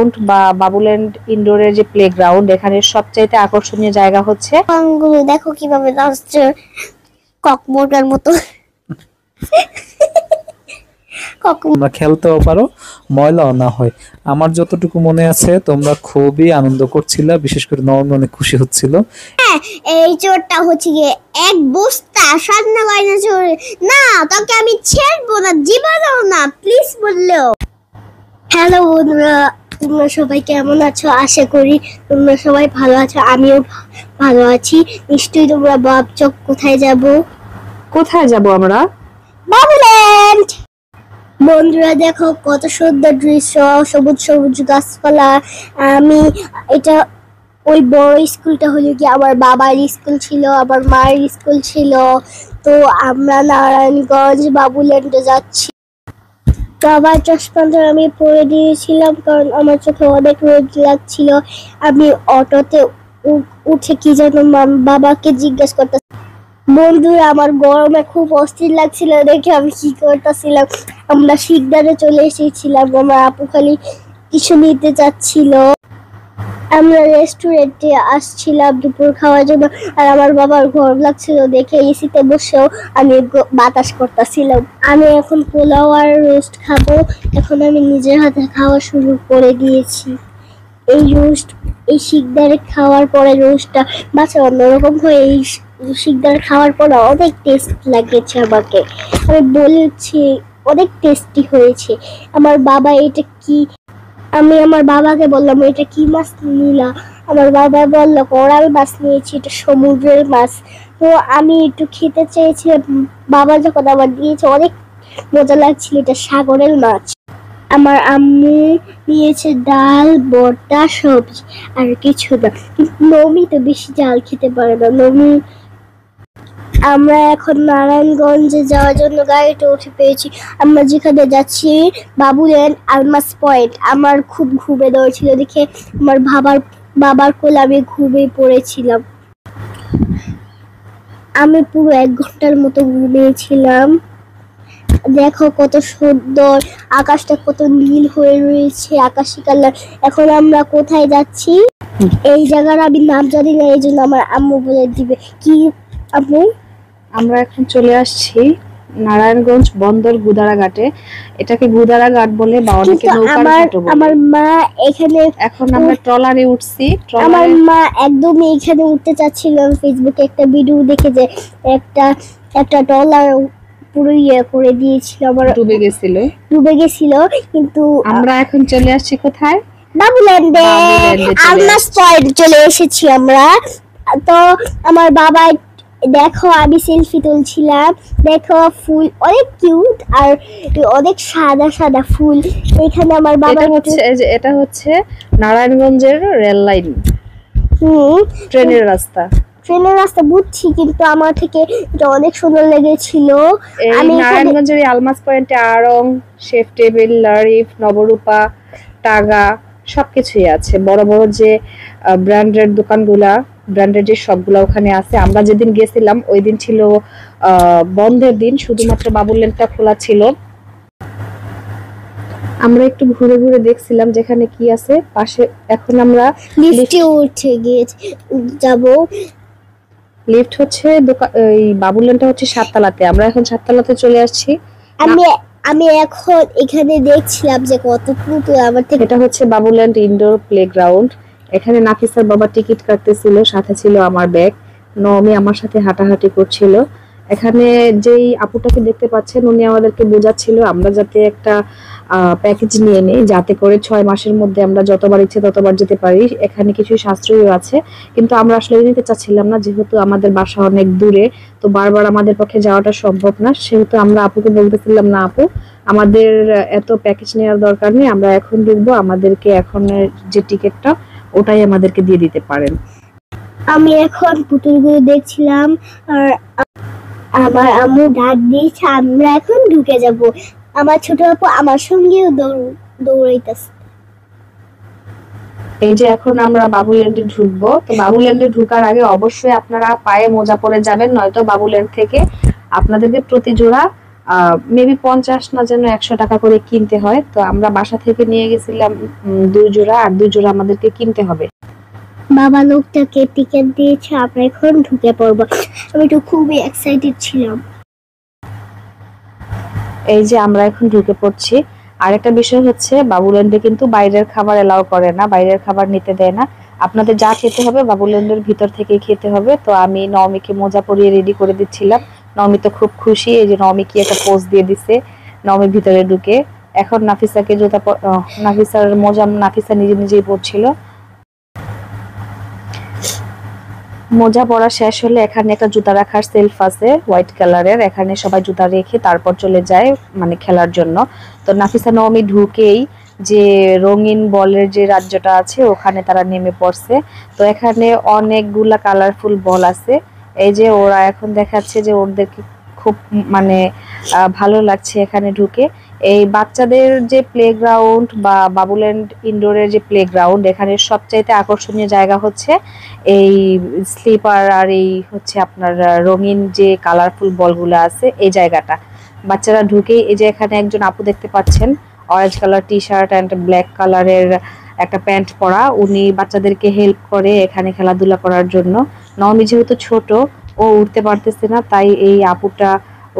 Ground বা বাবুল্যান্ড ইনডোরের যে play ground, এখানে সবচাইতে আকর্ষণীয় জায়গা হচ্ছে দেখো কিভাবে নাচছে ককমোটার মতো। তোমরা খেলতেও পারো, ময়লাও না হয়। আমার যতটুকু মনে আছে তোমরা খুবই আনন্দ করছিলা, বিশেষ করে নরম অনেক খুশি হচ্ছিল। এই চোরটা হচ্ছে গিয়ে এক বস্তা সান্না গয়না চোর না, তোকে আমি ছেড়বো না, জীবনেও না, প্লিজ বললেও। হ্যালো বন্ধুরা, তোমরা সবাই কেমন আছো? আশা করি তোমরা সবাই ভালো আছো, আমিও ভালো আছি। নিশ্চয়ই তোমরা ভাবছো কোথায় যাব আমরা? বাবুল্যান্ড। বন্ধুরা দেখো কত সুন্দর দৃশ্য, সবুজ সবুজ গাছপালা। এটা ওই বড় স্কুলটা হলো কি আমার বাবার স্কুল ছিল, আমার মায়ের স্কুল ছিল। তো আমরা নারায়ণগঞ্জ বাবুল্যান্ডে যাচ্ছি। বাবার চশমাটা আমি পরে দিয়েছিলাম কারণ আমার চোখে অনেক রোদ লাগছিল। আমি অটোতে উঠে কি যেন বাবাকে জিজ্ঞেস করতে। বন্ধুরা আমার গরমে খুব অস্থির লাগছিল দেখে আমি কি করতেছিলাম, আমরা শিকদারে চলে এসেছিলাম। আমার আপু খালি কিছু নিতে চাচ্ছিল। আমরা রেস্টুরেন্টে আসছিলাম দুপুর খাওয়ার জন্য, আর আমার বাবার গরম লাগছিল দেখে এসিতে বসেও আমি বাতাস করতেছিলাম। আমি এখন পোলাও আর রোস্ট খাবো। এখন আমি নিজের হাতে খাওয়া শুরু করে দিয়েছি। এই রোস্ট এই শিকদারে খাওয়ার পরে রোস্টটা বাচ্চা অন্যরকম হয়ে এই শিকদার খাওয়ার পরে অনেক টেস্ট লাগেছে আমাকে। আমি বলেছি অনেক টেস্টি হয়েছে। আমার বাবা এটা কি, আমি আমার বাবাকে বললাম এটা কি মাছ নিলা? আমার বাবা বলল কোরাল মাছ নিয়েছি, এটা সমুদ্রের মাছ। তো আমি একটু খেতে চেয়েছিলাম, বাবা যখন আমার দিয়েছে অনেক মজা লাগছিল, এটা সাগরের মাছ। আমার আম্মু নিয়েছে ডাল, ভর্তা, সবজি আর কিছু না। নমি তো বেশি ডাল খেতে পারে না। আমরা এখন নারায়ণগঞ্জে যাওয়ার জন্য গাড়িতে উঠে পেয়েছি। আমরা যেখানে যাচ্ছি বাবুল্যান্ড আলমাস পয়েন্ট। আমার খুব ঘুমে ধরছিল দেখে আমার বাবার কোলে আমি ঘুমিয়ে পড়েছিলাম। আমি পুরো 1 ঘন্টার মতো ঘুমিয়েছিলাম। দেখো কত সুন্দর, আকাশটা কত নীল হয়ে রয়েছে, আকাশি কালার। এখন আমরা কোথায় যাচ্ছি? এই জায়গার আমি নাম জানি না, এই জন্য আমার আম্মু বলে দিবে। কি আম্মু? আমরা এখন চলে আসছি নারায়ণগঞ্জ বন্দর গুদারাঘাটে। এটাকে গুদারাঘাট বলে বা অনেকে নৌকার ঘাটও বলে। আমার মা এখানে, এখন আমরা ট্রলারে উঠছি। আমার মা একদমই এখানে উঠতে চাচ্ছিল। ফেসবুকে একটা ভিডিও দেখে যে একটা ট্রলার পুরো করে দিয়েছিল, আমার ডুবে গেছিল। কিন্তু আমরা এখন চলে আসছি কোথায়? বাবুল্যান্ডে আলমাস পয়েন্ট চলে এসেছি আমরা। তো আমার বাবা দেখো আমি সেলফি তুলছিলাম। দেখো ফুল অনেক কিউট আর অনেক সাদা সাদা ফুল। এখানে আমার বাবা এটা হচ্ছে নারায়ণগঞ্জের রেল লাইন, ট্রেনের রাস্তা বুঝছি, কিন্তু আমার থেকে এটা অনেক সুন্দর লেগেছিল। আমি নারায়ণগঞ্জের আলমাস পয়েন্টে আড়ং, শেফ টেবিল, লারিফ, নবরূপা, টাগা সবকিছুই আছে। বড় বড় যে ব্র্যান্ডের দোকানগুলা, ব্র্যান্ডের যে সবগুলা ওখানে আছে। আমরা যেদিন গেছিলাম ওই দিন ছিল বন্ধের দিন, শুধুমাত্র বাবুল্যান্ডটা খোলা ছিল। আমরা একটু ঘুরে ঘুরে দেখছিলাম যেখানে কি আছে পাশে। এখন আমরা লিফটে উঠে যাব। লিফট হচ্ছে এই বাবুল্যান্ডটা হচ্ছে 7 তলাতে। আমরা এখন 7 তলাতে চলে আসছি। আমি এখন এখানে দেখছিলাম যে কত পুরো আমার থেকে। এটা হচ্ছে বাবুল্যান্ড ইনডোর প্লেগ্রাউন্ড। এখানে নাফিসার বাবা টিকিট কাটতেছিল, সাথে ছিল আমার ব্যাগ। নমি আমার সাথে হাঁটাহাঁটি করছিল। এখানে যেই আপুটাকে দেখতে পাচ্ছেন উনি আমাদেরকে বোঝাচ্ছিল আমরা যাতে একটা প্যাকেজ নিয়ে নেই, যাতে করে 6 মাসের মধ্যে আমরা যতবার ইচ্ছে ততবার যেতে পারি। এখানে কিছু সাশ্রয়ী আছে, কিন্তু আমরা আসলে নিতে চাচ্ছিলাম না, যেহেতু আমাদের বাসা অনেক দূরে। তো বারবার আমাদের পক্ষে যাওয়াটা সম্ভব না, সেহেতু আমরা আপুকে বলতেছিলাম না আপু আমাদের এত প্যাকেজ নেওয়ার দরকার নেই, আমরা এখন ঢুকবো, আমাদেরকে এখন যে টিকিটটা ওটাই আমাদেরকে দিয়ে দিতে পারেন। আমি এখন পুতুলগুলো দেখছিলাম আর আমার আম্মু ডাক দিয়েছে আমরা এখন ঢুকে যাব। আমার ছোট আপু আমার সঙ্গেও দৌড়াইতেছে। এই যে এখন আমরা বাবুল্যান্ডে ঢুকবো। তো বাবুল্যান্ডে ঢোকার আগে অবশ্যই আপনারা পায়ে মোজা পরে যাবেন, নয়তো বাবুল্যান্ড থেকে আপনাদেরকে প্রতি জোড়া মেবি 50 না যেন 100 টাকা করে কিনতে হয়। তো আমরা বাসা থেকে নিয়ে গেছিলাম 2 জোড়া, আর 2 জোড়া আমাদেরকে কিনতে হবে। বাবা লোকটাকে টিকিট দিয়েছে, আমরা এখন ঢুকে পড়বো। আমি তো খুবই এক্সাইটেড ছিলাম। এই যে আমরা এখন ঢুকে পড়ছি। আর একটা বিষয় হচ্ছে, বাবুল্যান্ডে কিন্তু বাইরের খাবার এলাও করে না, বাইরের খাবার নিতে দেয় না। আপনাদের যা খেতে হবে বাবুল্যান্ডের ভিতর থেকেই খেতে হবে। তো আমি নওমিকে মোজা পরিয়ে রেডি করে দিচ্ছিলাম। নওমি তো খুব খুশি, এই যে নওমি কি একটা পোজ দিয়ে দিছে। নওমি ভিতরে ঢুকে এখন নাফিসাকে নাফিসার মোজা নাফিসা নিজে নিজেই পরছিল। মোজা পরা শেষ হলে এখানে একটা জুতা রাখার সেলফ আছে হোয়াইট কালারের, এখানে সবাই জুতা রেখে তারপর চলে যায় মানে খেলার জন্য। তো নাফিসা নওমি ঢুকেই যে রঙিন বলের যে রাজ্যটা আছে ওখানে তারা নেমে পড়ছে। তো এখানে অনেকগুলা কালারফুল বল আছে। এই যে ওরা এখন দেখাচ্ছে যে ওদেরকে খুব মানে ভালো লাগছে এখানে ঢুকে। এই বাচ্চাদের যে প্লেগ্রাউন্ড বা বাবুল্যান্ড ইনডোরের যে প্লেগ্রাউন্ড, এখানে সবচাইতে আকর্ষণীয় জায়গা হচ্ছে এই স্লিপার আর এই হচ্ছে আপনার রঙিন যে কালারফুল বলগুলো আছে এই জায়গাটা। বাচ্চারা ঢুকেই এই যে এখানে একজন আপু দেখতে পাচ্ছেন, orange colour T shirt and black কালারের একটা প্যান্ট পরা, উনি বাচ্চাদেরকে হেল্প করে এখানে খেলাধুলা করার জন্য। নওমি যেহেতু ছোট, ও উঠতে পারতেছে না, তাই এই আপুটা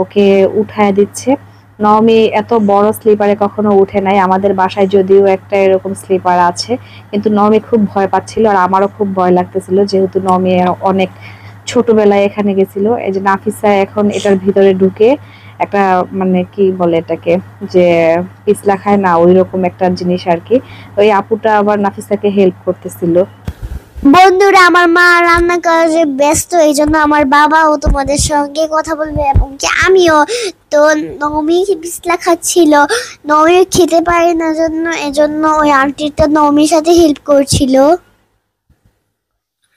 ওকে উঠায় দিচ্ছে। নওমি এত বড় স্লিপারে কখনো উঠে নাই, আমাদের বাসায় যদিও একটা এরকম স্লিপার আছে, কিন্তু নওমি খুব ভয় পাচ্ছিল আর আমারও খুব ভয় লাগতেছিল, যেহেতু নওমি অনেক ছোটবেলায় এখানে গেছিল। এই যে নাফিসা এখন এটার ভিতরে ঢুকে একটা মানে কি বলে এটাকে, যে পিছলা খায় না ওই রকম একটা জিনিস আর কি। ওই আপুটা আবার নাফিসাকে হেল্প করতেছিল। বন্ধুরা, আমার মা রান্না কাজে ব্যস্ত, এই জন্য আমার বাবাও তোমাদের সঙ্গে কথা বলবে এবং কি আমিও। তো নবমী বিসলা খাচ্ছিল, নবমী খেতে পারে না জন্য এজন্য ওই আন্টিটা নবমীর সাথে হেল্প করছিল।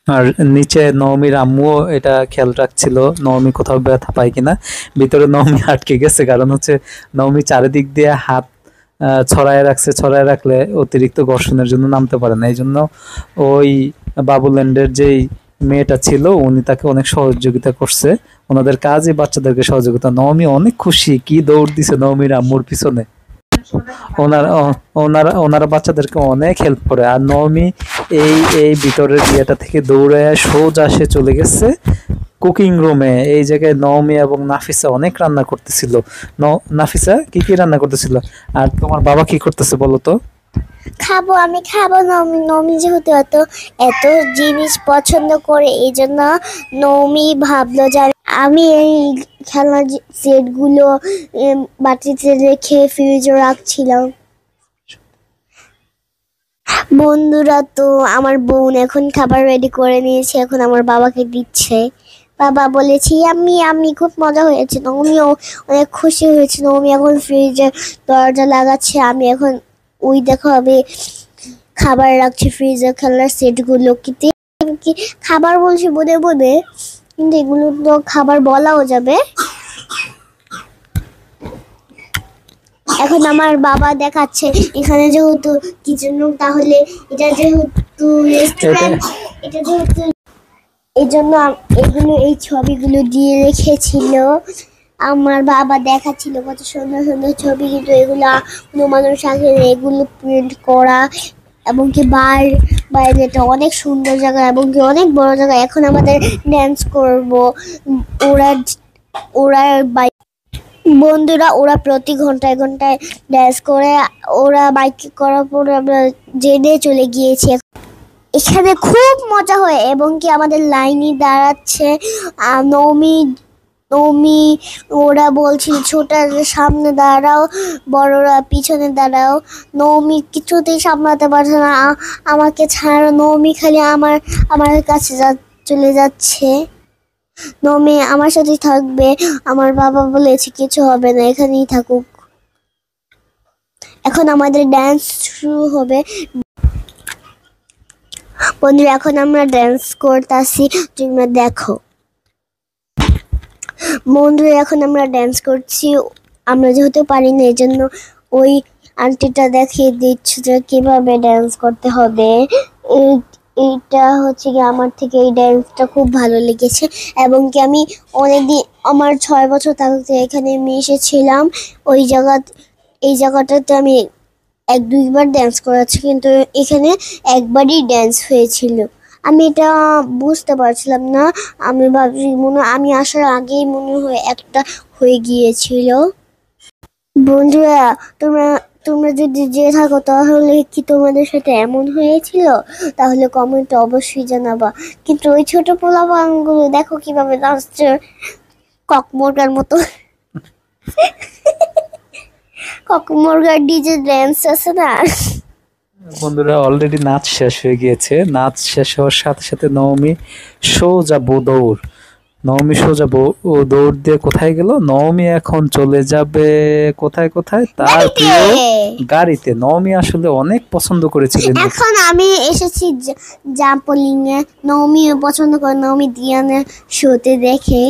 আর নিচে নওমির আম্মুও এটা খেয়াল রাখছিল নওমি কোথাও ব্যথা পায় কিনা। ভিতরে নওমি আটকে গেছে, কারণ হচ্ছে নওমি চারিদিক দিয়ে হাত ছড়ায় রাখছে, ছড়ায় রাখলে অতিরিক্ত ঘর্ষণের জন্য নামতে পারে না। এই জন্য ওই বাবুল্যান্ডের যেই মেয়েটা ছিল উনি তাকে অনেক সহযোগিতা করছে, ওনাদের কাজই বাচ্চাদেরকে সহযোগিতা। নওমি অনেক খুশি, কি দৌড় দিছে নওমির আম্মুর পিছনে। ওনারা বাচ্চাদেরকে অনেক হেল্প করে। আর নওমি এই এই ভিতরের বিয়েটা থেকে দৌড়ে সোজা সে চলে গেছে কুকিং রুমে। এই জায়গায় নওমি এবং নাফিসা অনেক রান্না করতেছিল। নাফিসা কি কি রান্না করতেছিল, আর তোমার বাবা কি করতেছে বলো তো? খাবো, আমি খাবো। নবমী নবমী যেহেতু এত এত জিনিস পছন্দ করে, এই জন্য নবমী ভাবলো যে আমি এই খেলনার সেটগুলো বাটিতে রেখে ফ্রিজে রাখছিলাম। বন্ধুরা, তো আমার বোন এখন খাবার রেডি করে নিয়েছে, এখন আমার বাবাকে দিচ্ছে। বাবা বলেছি আমি আমি খুব মজা হয়েছে, নবমীও অনেক খুশি হয়েছে। নবমী এখন ফ্রিজে দরজা লাগাচ্ছে, আমি এখন ওই দেখো আমি খাবার রাখছি ফ্রিজে, খেলনার সেটগুলো কি খাবার বলছি বলে বলে, কিন্তু এগুলো তো খাবার বলাও যাবে। এখন আমার বাবা দেখাচ্ছে এখানে যেহেতু কিচেন রুম, তাহলে এটা যেহেতু রেস্টুরেন্ট, এটা যেহেতু এই জন্য এগুলো এই ছবিগুলো দিয়ে রেখেছিল। আমার বাবা দেখাচ্ছিল কত সুন্দর সুন্দর ছবি, কিন্তু এগুলো কোনো মানুষ আগে এগুলো প্রিন্ট করা, এবং কি বাইরেটা অনেক সুন্দর জায়গা এবং কি অনেক বড় জায়গা। এখন আমাদের ড্যান্স করব, ওরা ওরা বন্ধুরা ওরা প্রতি ঘন্টায় ঘন্টায় ড্যান্স করে, ওরা বাইক করার পর আমরা জেনে চলে গিয়েছি। এখানে খুব মজা হয় এবং কি আমাদের লাইনে দাঁড়াচ্ছে। নবমী নবমী ওরা বলছিল ছোটরা সামনে দাঁড়াও, বড়রা পিছনে দাঁড়াও। নবমী কিছুতেই সামলাতে পারছে না, আমাকে ছাড়ো। নবমী খালি আমার কাছে চলে যাচ্ছে। নবমী আমার সাথেই থাকবে, আমার বাবা বলেছে কিছু হবে না, এখানেই থাকুক। এখন আমাদের ডান্স শুরু হবে। বন্ধুরা, এখন আমরা ডান্স করতেছি, তোমরা দেখো। বন্ধুরা, এখন আমরা ডান্স করছি, আমরা যেহেতু পারি না এই জন্য ওই আন্টিটা দেখিয়ে দিচ্ছে যে কিভাবে ডান্স করতে হবে। এইটা হচ্ছে কি আমার থেকে এই ডান্সটা খুব ভালো লেগেছে এবং কি আমি অনেকদিন আমার 6 বছর থাকতে এখানে আমি এসেছিলাম। এই জায়গাটাতে আমি 1-2বার ড্যান্স করেছি, কিন্তু এখানে একবারই ড্যান্স হয়েছিল। আমি এটা বুঝতে পারছিলাম না। আমি ভাবছি আমি আসার আগেই মনে হয় একটা হয়ে গিয়েছিল। বন্ধুরা, তোমরা তোমরা যদি যে থাকো তাহলে কি তোমাদের সাথে এমন হয়েছিল? তাহলে কমেন্টে অবশ্যই জানাবা। কিন্তু ওই ছোট পোলাপানগুলো দেখো কিভাবে নাচছে, ককমোরগার মতো। ককমোরগার ডিজে ড্যান্স আছে না। বন্ধুরা, অলরেডি নাচ শেষ হয়ে গিয়েছে। নাচ শেষ হওয়ার সাথে সাথে নবমী সোজা দৌড়। নবমী সোজা ও দৌড় দিয়ে কোথায় গেল? নবমী এখন চলে যাবে কোথায় কোথায়? তার প্রিয় গাড়িতে। নবমী আসলে অনেক পছন্দ করেছিলেন। এখন আমি এসেছি জাম্পলিং এ। নবমী পছন্দ করে, নবমী দিয়ানের শোতে দেখে।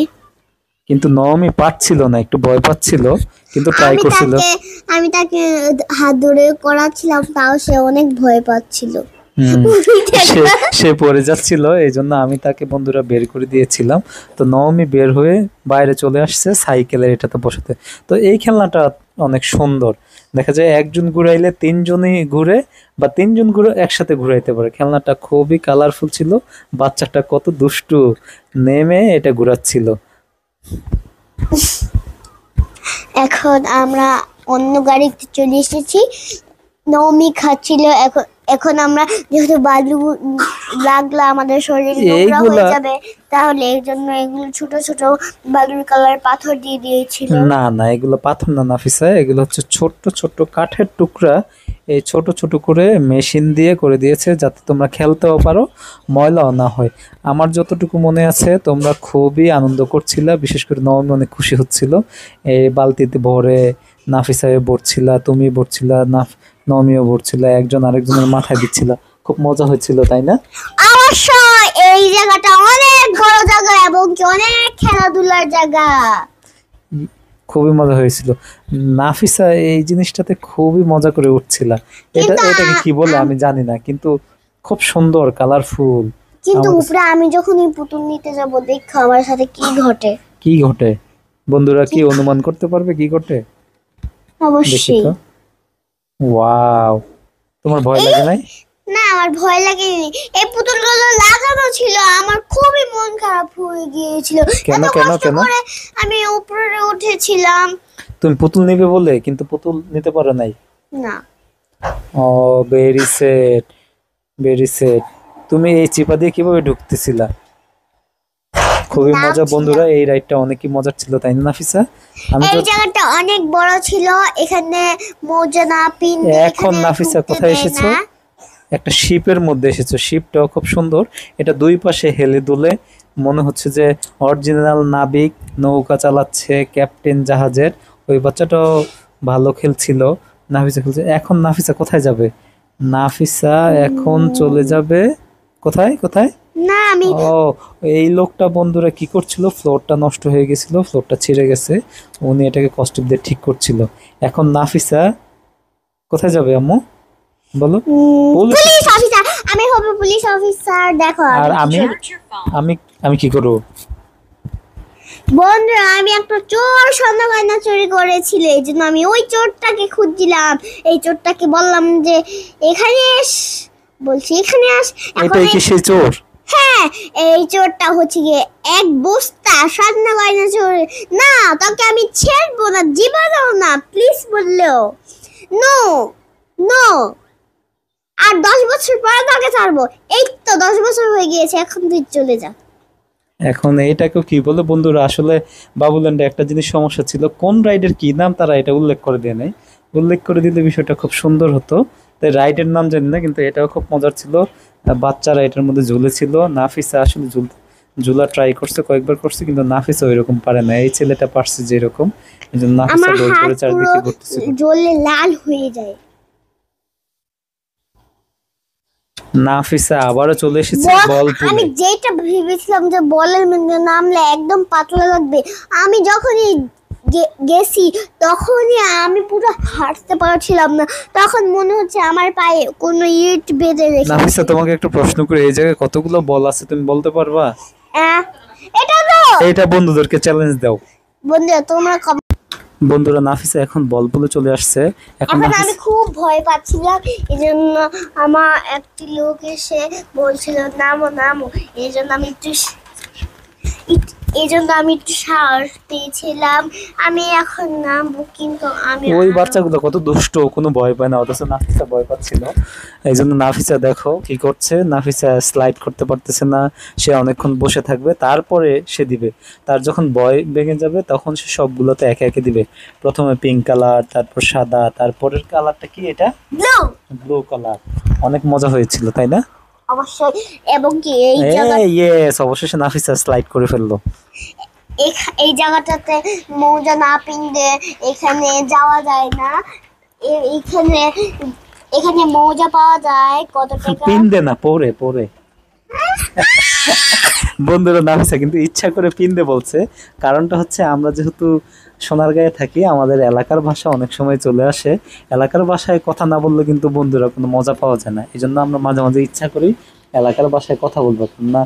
কিন্তু নবমী পারছিল না, একটু ভয় পাচ্ছিল, কিন্তু ট্রাই করছিল। আমি তাকে হাত ধরে করাচ্ছিলাম, তাও সে অনেক ভয় পাচ্ছিল। সে পড়ে যাচ্ছিল, এই জন্য আমি তাকে বন্ধুরা বের করে দিয়েছিলাম। তো নবমী বের হয়ে বাইরে চলে আসছে সাইকেলের এটাতে বসাতে। তো এই খেলনাটা অনেক সুন্দর। দেখা যায় একজন ঘুরাইলে 3জনই ঘুরে, বা 3জন ঘুরে একসাথে ঘুরাইতে পারে। খেলনাটা খুবই কালারফুল ছিল। বাচ্চাটা কত দুষ্টু, নেমে এটা ঘুরাচ্ছিল। এখন আমরা অন্য গাড়িতে চলে এসেছি। নবমী খাচ্ছিল। এখন আমরা যেহেতু বালু লাগলে আমাদের শরীর নোংরা হয়ে যাবে, তাহলে এর জন্য এগুলো ছোট ছোট বালুর কালার পাথর দিয়ে দিয়েছিল। না না, এগুলো পাথর না নাফিসা, এগুলো হচ্ছে ছোট্ট ছোট্ট কাঠের টুকরা। এই ছোট ছোট করে মেশিন দিয়ে করে দিয়েছে, যাতে তোমরা খেলতেও পারো, ময়লাও না হয়। আমার যতটুকু মনে আছে তোমরা খুবই আনন্দ করছিলা, বিশেষ করে নবমী অনেক খুশি হচ্ছিল। এই বালতিতে ভরে নাফিসায় ভরছিলা, তুমি ভরছিলা, নবমীও ভরছিলা, একজন আরেকজনের মাথায় দিচ্ছিলা। খুব মজা হয়েছিল, তাই না? অবশ্যই। এই জায়গাটা অনেক বড় জায়গা এবং অনেক খেলাধুলার জায়গা। খুবই মজা হয়েছিল। নাফিসা এই জিনিসটাতে খুবই মজা করে উঠছিল। এটাকে কি বলে আমি জানি না, কিন্তু খুব সুন্দর কালারফুল। কিন্তু উপরে আমি যখন এই পুতুল নিতে যাব, দেখো আমার সাথে কি ঘটে। কি ঘটে বন্ধুরা, কি অনুমান করতে পারবে কি ঘটে? অবশ্যই। ওয়াও, তোমার ভয় লাগে নাই? না, আমার ভয় লাগেনি। এই পুতুলগুলো লাগানো ছিল, আমার খুবই মন খারাপ হয়ে গিয়েছিল। কেন কেন কেন? আমি উপরে উঠেছিলাম। তুমি পুতুল নিবে বলে, কিন্তু পুতুল নিতে পারো নাই? না। ও, ভেরি স্যাড, ভেরি স্যাড। তুমি এই চিপা দিয়ে কিভাবে ঢুকতেছিলা? খুবই মজা বন্ধুরা, এই রাইডটা অনেকই মজার ছিল, তাই না নাফিসা? এই জায়গাটা অনেক বড় ছিল। এখানে মজা না পিন। এখন নাফিসা কোথায় এসেছো? একটা শিপের মধ্যে এসেছো। শিপটাও খুব সুন্দর। এটা দুই পাশে হেলে দুলে, মনে হচ্ছে যে অরিজিনাল নাবিক নৌকা চালাচ্ছে, ক্যাপ্টেন জাহাজের। ওই বাচ্চাটাও ভালো খেলছিল। নাফিসা খেলছে। এখন নাফিসা কোথায় যাবে? নাফিসা এখন চলে যাবে কোথায় কোথায়? না, আমি এই লোকটা বন্ধুরা কি করছিল, ফ্লোরটা নষ্ট হয়ে গেছিল, ফ্লোরটা ছিঁড়ে গেছে, উনি এটাকে কষ্ট দিয়ে ঠিক করছিল। এখন নাফিসা কোথায় যাবে আম্মু বলো? Police officer. আমি হব পুলিশ অফিসার। দেখো আর আমি আমি আমি কি করব? বন্ধুরা, আমি একটা চোর স্বর্ণগয়না চুরি করেছিল, এই জন্য আমি ওই চোরটাকে খুঁজছিলাম। এই চোরটাকে বললাম যে এখানে আস, বলছি এখানে আস। এটাই কি সেই চোর? হ্যাঁ, এই চোরটা হচ্ছে গিয়ে এক বস্তা স্বর্ণগয়না চোর। না, তোকে আমি ছেড়বো না, জীবনেও না, প্লিজ বললেও। নো নো, আর 10 বছর পরে তোকে ছাড়বো। এই তো 10 বছর হয়ে গিয়েছে, এখন তুই চলে যা। এখন এটাকে কি বলে বন্ধুরা? আসলে বাবুল্যান্ডে একটা জিনিস সমস্যা ছিল, কোন রাইডের কি নাম তারা এটা উল্লেখ করে দেয় নাই। উল্লেখ করে দিলে বিষয়টা খুব সুন্দর হতো। তাই রাইডের নাম জানি না, কিন্তু এটাও খুব মজার ছিল। বাচ্চারা এটার মধ্যে ঝুলেছিল। নাফিসা আসলে ঝুলা ট্রাই করছে, কয়েকবার করছে, কিন্তু নাফিসা ওইরকম পারে না। এই ছেলেটা পারছে যেরকম, এই জন্য নাফিসা দৌড় করে চারিদিকে ঘুরতেছিল। জ্বলে লাল হয়ে যায়। নাফিসা আবারও চলে এসেছে বল তুলে। আমি যেটা ভেবেছিলাম যে বলের মধ্যে নামলে একদম পাতলা লাগবে, আমি যখনই গেছি তখনই আমি পুরো হাঁটতে পারছিলাম না। তখন মনে হচ্ছে আমার পায়ে কোনো ইট বেঁধে রেখেছে। নাফিসা, তোমাকে একটা প্রশ্ন করি, এই জায়গায় কতগুলো বল আছে তুমি বলতে পারবা? এটা তো এইটা বন্ধুদেরকে চ্যালেঞ্জ দাও। বন্ধুরা তোমরা বন্ধুরা নাফিসা এখন বল বলে চলে আসছে। এখন এখন আমি খুব ভয় পাচ্ছিলাম, এই জন্য আমার একটি লোক এসে বলছিল নামো নামো, এই জন্য আমি একটু সাহস পেয়েছিলাম। আমি এখন নামবো, কিন্তু আমি ওই বাচ্চাগুলো কত দুষ্ট, কোনো ভয় পায় না, অথচ নাফিসা ভয় পাচ্ছিল। এই জন্য নাফিসা দেখো কি করছে, নাফিসা স্লাইড করতে পারতেছে না, সে অনেকক্ষণ বসে থাকবে, তারপরে সে দিবে। তার যখন ভয় ভেঙে যাবে তখন সে সবগুলোতে একে একে দিবে। প্রথমে পিঙ্ক কালার, তারপর সাদা, তারপরের কালারটা কি, এটা ব্লু ব্লু কালার। অনেক মজা হয়েছিল তাই না? অবশ্যই। এবং কি এই জায়গা ইয়েস, অবশেষে নাফিসা স্লাইড করে ফেললো। এই জায়গাটাতে মৌজা না পিনলে এখানে যাওয়া যায় না। এখানে এখানে মৌজা পাওয়া যায় কত টাকা? পিনদে না, পরে পরে। বন্ধুরা নাফিসা কিন্তু ইচ্ছা করে পিনদে বলছে, কারণটা হচ্ছে আমরা যেহেতু সোনারগাঁয়ে থাকি, আমাদের এলাকার ভাষা অনেক সময় চলে আসে। এলাকার ভাষায় কথা না বললে কিন্তু বন্ধুরা কোনো মজা পাওয়া যায় না। এই জন্য আমরা মাঝে মাঝে ইচ্ছা করি এলাকার ভাষায় কথা বলবো না,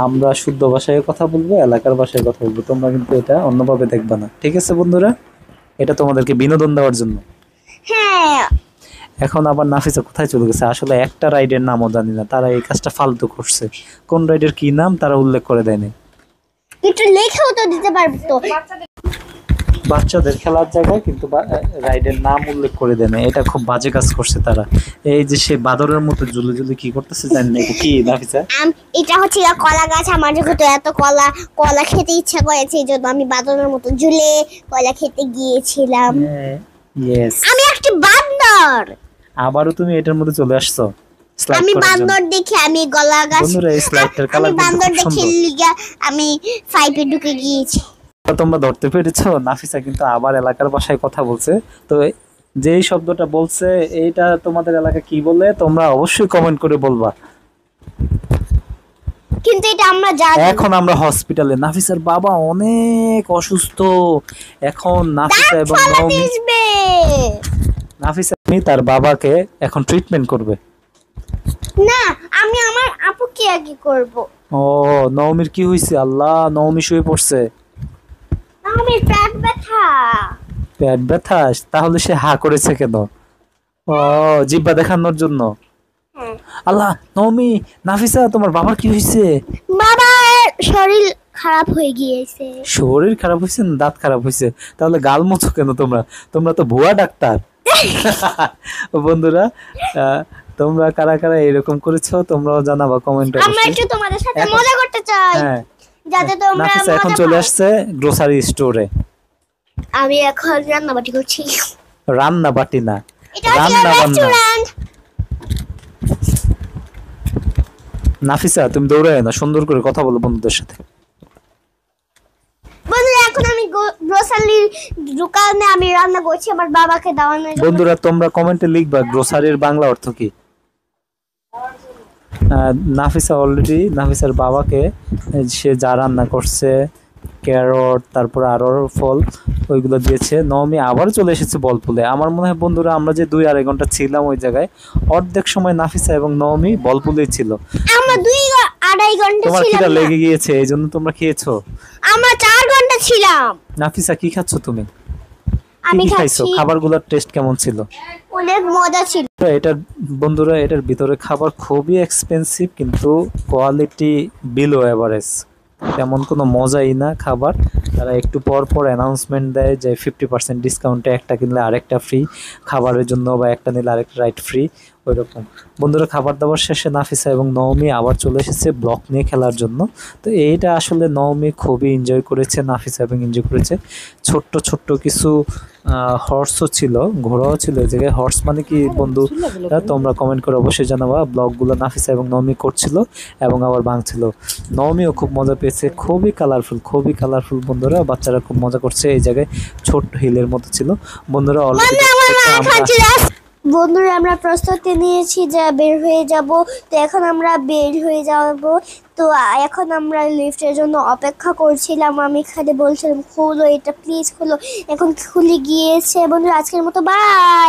আমরা শুদ্ধ ভাষায় কথা বলবো, এলাকার ভাষায় কথা বলবো। তোমরা কিন্তু এটা অন্যভাবে দেখবা না, ঠিক আছে বন্ধুরা? এটা তোমাদেরকে বিনোদন দেওয়ার জন্য। হ্যাঁ। এখন আবার নাফিসা কোথায় চলে গেছে? আসলে একটা রাইডের নামও জানি না, তারা এই কাজটা ফালতু করছে। কোন রাইডের কি নাম তারা উল্লেখ করে দেয়নি। একটু লেখাও তো দিতে পারবে তো। বাচ্চাদের খেলার জায়গায় কিন্তু রাইডের নাম উল্লেখ করে দেয় না, এটা খুব বাজে কাজ করছে তারা। এই যে সে বাদরের মতো ঝুলে ঝুলে কি করতেছে জানি না, এটা কি নাফিসা? এটা হচ্ছে কলা গাছ, আমার যেহেতু এত কলা খেতে ইচ্ছা করেছে, এই জন্য আমি বাদরের মতো ঝুলে কলা খেতে গিয়েছিলাম। ইয়েস, আমি একটি বান্দর। আবারও তুমি এটার মধ্যে চলে আসছো। আমি বান্দর দেখে আমি গলা গাছ, বন্ধুরা এই স্লাইডটার আমি কালার বান্দর খুব দেখে সুন্দর। লিগা আমি 5 এ ঢুকে গিয়েছি। তোমরা ধরতে পেরেছো, নাফিসা কিন্তু আবার এলাকার ভাষায় কথা বলছে। তো যেই শব্দটা বলছে এইটা তোমাদের এলাকা কি বলে তোমরা অবশ্যই কমেন্ট করে বলবা। কিন্তু এটা আমরা জানি। এখন আমরা হসপিটালে, নাফিসার বাবা অনেক অসুস্থ। এখন নাফিসা এবং নওমি, নাফিসা তার বাবাকে এখন ট্রিটমেন্ট করবে। না, আমি আমার আপুকে আগে করব। ও, নওমির কি হয়েছে? আল্লাহ, নওমি শুয়ে পড়ছে। আমি পেট ব্যথা। পেট ব্যথা? তাহলে সে হা করেছে কেন? ও, জিহ্বা দেখানোর জন্য। আল্লাহ, নওমি, নাফিসা তোমার বাবার কি হয়েছে? বাবার শরীর খারাপ হয়ে গিয়েছে। শরীর খারাপ হয়েছে না দাঁত খারাপ হয়েছে? তাহলে গাল মুছো কেন তোমরা? তোমরা তো ভুয়া ডাক্তার। বন্ধুরা, তোমরা কারা কারা এরকম করেছো তোমরাও জানাবা কমেন্টে। আমরা একটু তোমাদের সাথে মজা করতে চাই, হ্যাঁ, যাতে তোমরা নাফিসা এখন চলে আসছে গ্রোসারি স্টোরে। আমি এখন রান্নাবাটি করছি। রান্না বাটি না, এটা হচ্ছে রান্না বান্না। রেস্টুরেন্ট। নাফিসা তুমি দৌড়ায় না, সুন্দর করে কথা বলো বন্ধুদের সাথে। বন্ধুরা, এখন আমি গ্রোসারির দোকানে আমি রান্না করছি আমার বাবাকে দেওয়ানোর জন্য। বন্ধুরা তোমরা কমেন্টে লিখবা গ্রোসারির বাংলা অর্থ কি। নাফিসা অলরেডি নাফিসার বাবাকে সে যা রান্না করছে, ক্যারট, তারপর আরো ফল, ওইগুলো দিয়েছে। নওমি আবার চলে এসেছে বলপুলে। আমার মনে হয় বন্ধুরা আমরা যে 2-2.5 ঘন্টা ছিলাম ওই জায়গায়, অর্ধেক সময় নাফিসা এবং নওমি বলপুলেই ছিল। আমরা 2-2.5 ঘন্টা তোমার ছিলাম। খিদা লেগে গিয়েছে, এই জন্য তোমরা খেয়েছো। আমরা 4 ঘন্টা ছিলাম। নাফিসা কি খাচ্ছ তুমি? আমি কি খাইছো? খাচ্ছি, খাবারগুলোর টেস্ট কেমন ছিল? অনেক মজা ছিল। এটার বন্ধুরা এটার ভিতরে খাবার খুবই এক্সপেন্সিভ, কিন্তু কোয়ালিটি বিলো এভারেজ। তেমন কোনো মজাই না খাবার। তারা একটু পর পর অ্যানাউন্সমেন্ট দেয় যে 50% ডিসকাউন্টে একটা কিনলে আরেকটা ফ্রি, খাবারের জন্য বা একটা নিলে আরেকটা রাইড ফ্রি, ওই রকম। বন্ধুরা খাবার দাবার শেষে নাফিসা এবং নওমি আবার চলে এসেছে ব্লক নিয়ে খেলার জন্য। তো এইটা আসলে নওমি খুবই এনজয় করেছে, নাফিসা এবং এনজয় করেছে। ছোট্ট ছোট্ট কিছু হর্সও ছিল, ঘোড়াও ছিল এই জায়গায়। হর্স মানে কি বন্ধু তোমরা কমেন্ট করে অবশ্যই জানাবা। ব্লগগুলো নাফিসা এবং নওমি করছিল এবং আবার ভাঙছিল। নওমিও খুব মজা পেয়েছে, খুবই কালারফুল বন্ধুরা, বাচ্চারা খুব মজা করছে। এই জায়গায় ছোট্ট হিলের মতো ছিল বন্ধুরা। অলরেডি বন্ধুরা আমরা প্রস্তুতি নিয়েছি যে বের হয়ে যাব, তো এখন আমরা বের হয়ে যাব। তো এখন আমরা লিফটের জন্য অপেক্ষা করছিলাম, আমি খালি বলছিলাম খুলো এটা প্লিজ খুলো, এখন খুলে গিয়েছে। বন্ধুরা আজকের মতো বাই।